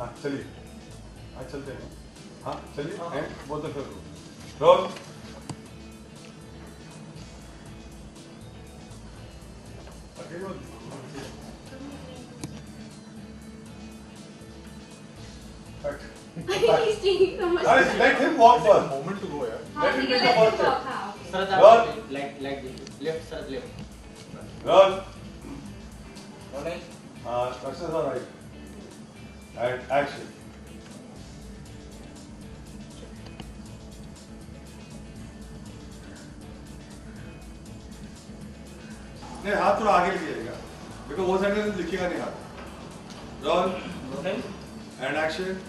हाँ चलिए, हाँ चलते हैं। हाँ चलिए, एंड बोलते फिर role. Let him walk first. Moment to go, yeah. Let him take the first step. Sir, Roll. like this. Left, sir, left. Roll. Rolling. Success or right. And action. नहीं हाथ थोड़ा आगे लेके जाएगा बिकॉज वो side में लिखेगा नहीं हाथ। Roll Rolling. And action.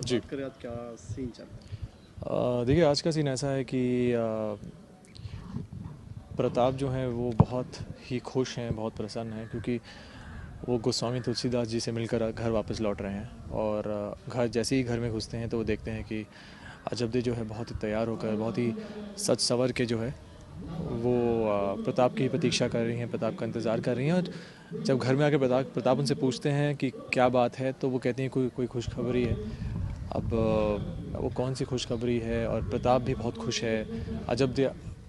जी करें आज क्या सीन चल रहा है? देखिए आज का सीन ऐसा है कि प्रताप जो हैं वो बहुत ही खुश हैं, बहुत प्रसन्न हैं क्योंकि वो गोस्वामी तुलसीदास जी से मिलकर घर वापस लौट रहे हैं। और घर जैसे ही घर में घुसते हैं तो वो देखते हैं कि अजबदे जो है बहुत ही तैयार होकर, बहुत ही सज संवर के जो है वो प्रताप की प्रतीक्षा कर रही हैं, प्रताप का इंतज़ार कर रही हैं। और जब घर में आकर प्रताप उनसे पूछते हैं कि क्या बात है, तो वो कहती हैं कोई खुशखबरी है। अब वो कौन सी खुशखबरी है, और प्रताप भी बहुत खुश है। अजब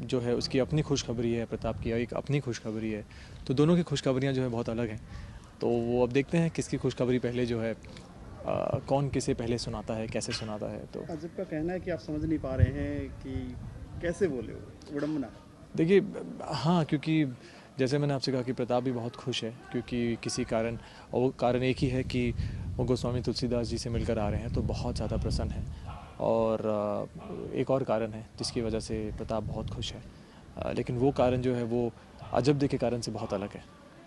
जो है उसकी अपनी खुशखबरी है, प्रताप की एक अपनी खुशखबरी है। तो दोनों की खुशखबरियाँ जो है बहुत अलग हैं। तो वो अब देखते हैं किसकी खुशखबरी पहले जो है कौन किसे पहले सुनाता है, कैसे सुनाता है। तो अजब का कहना है कि आप समझ नहीं पा रहे हैं कि कैसे बोले हो, विडम्बना। देखिए हाँ, क्योंकि जैसे मैंने आपसे कहा कि प्रताप भी बहुत खुश है क्योंकि किसी कारण, और वो कारण एक ही है कि वो गोस्वामी तुलसीदास जी से मिलकर आ रहे हैं, तो बहुत ज़्यादा प्रसन्न है। और एक और कारण है जिसकी वजह से प्रताप बहुत खुश है, लेकिन वो कारण जो है वो अजब के कारण से बहुत अलग है।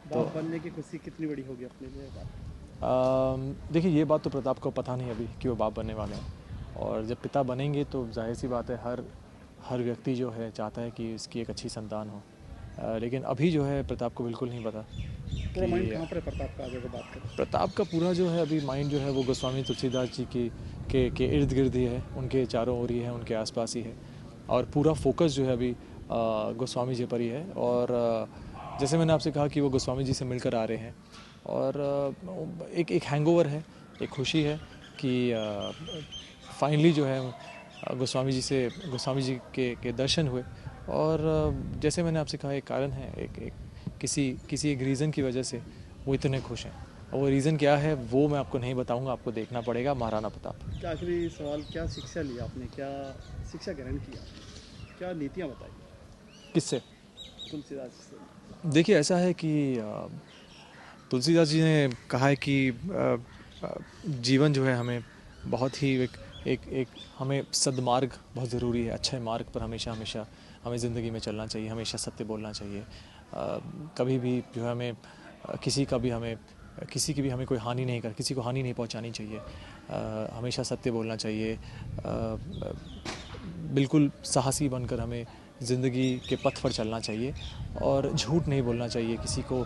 बाप बनने की खुशी कितनी बड़ी होगी अपने लिए? देखिए ये बात तो प्रताप को पता नहीं अभी कि वो बाप बनने वाले हैं, और जब पिता बनेंगे तो जाहिर सी बात है हर व्यक्ति जो है चाहता है कि इसकी एक अच्छी संतान हो। लेकिन अभी जो है प्रताप को बिल्कुल नहीं पता पूरा माइंड कहाँ पर है प्रताप का? आगे बात करें, प्रताप का पूरा जो है अभी माइंड जो है वो गोस्वामी तुलसीदास जी के इर्द गिर्द ही है, उनके चारों ओर ही है, उनके आसपास ही है। और पूरा फोकस जो है अभी गोस्वामी जी पर ही है। और जैसे मैंने आपसे कहा कि वो गोस्वामी जी से मिलकर आ रहे हैं, और एक हैंगओवर है, एक खुशी है कि फाइनली जो है गोस्वामी जी के दर्शन हुए। और जैसे मैंने आपसे कहा एक कारण है, एक किसी एक रीज़न की वजह से वो इतने खुश हैं। और वो रीज़न क्या है वो मैं आपको नहीं बताऊंगा, आपको देखना पड़ेगा महाराणा प्रताप। क्या आखिरी सवाल, क्या शिक्षा ली आपने, क्या शिक्षा ग्रहण किया, क्या नीतियाँ बताई किससे? तुलसीदास से? देखिए ऐसा है कि तुलसीदास जी ने कहा है कि जीवन जो है हमें बहुत ही एक हमें सद्मार्ग बहुत ज़रूरी है। अच्छे मार्ग पर हमेशा हमें ज़िंदगी में चलना चाहिए, हमेशा सत्य बोलना चाहिए। कभी भी जो है हमें किसी की भी हमें कोई हानि नहीं किसी को हानि नहीं पहुंचानी चाहिए। हमेशा सत्य बोलना चाहिए। बिल्कुल साहसी बनकर हमें ज़िंदगी के पथ पर चलना चाहिए, और झूठ नहीं बोलना चाहिए। किसी को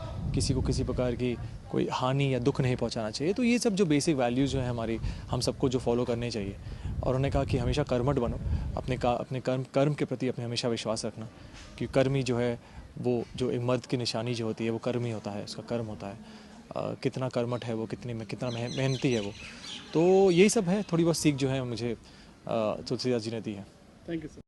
किसी प्रकार की कोई हानि या दुख नहीं पहुंचाना चाहिए। तो ये सब जो बेसिक वैल्यूज़ जो है हमारी, हम सबको जो फॉलो करने चाहिए। और उन्होंने कहा कि हमेशा कर्मठ बनो, अपने कर्म के प्रति अपने हमेशा विश्वास रखना, कि कर्म ही जो है वो जो एक मर्द की निशानी जो होती है वो कर्म ही होता है, उसका कर्म होता है। कितना कर्मठ है वो, कितना मेहनती है वो। तो यही सब है, थोड़ी बहुत सीख जो है मुझे तुलसीदास जी ने दी है। Thank you sir.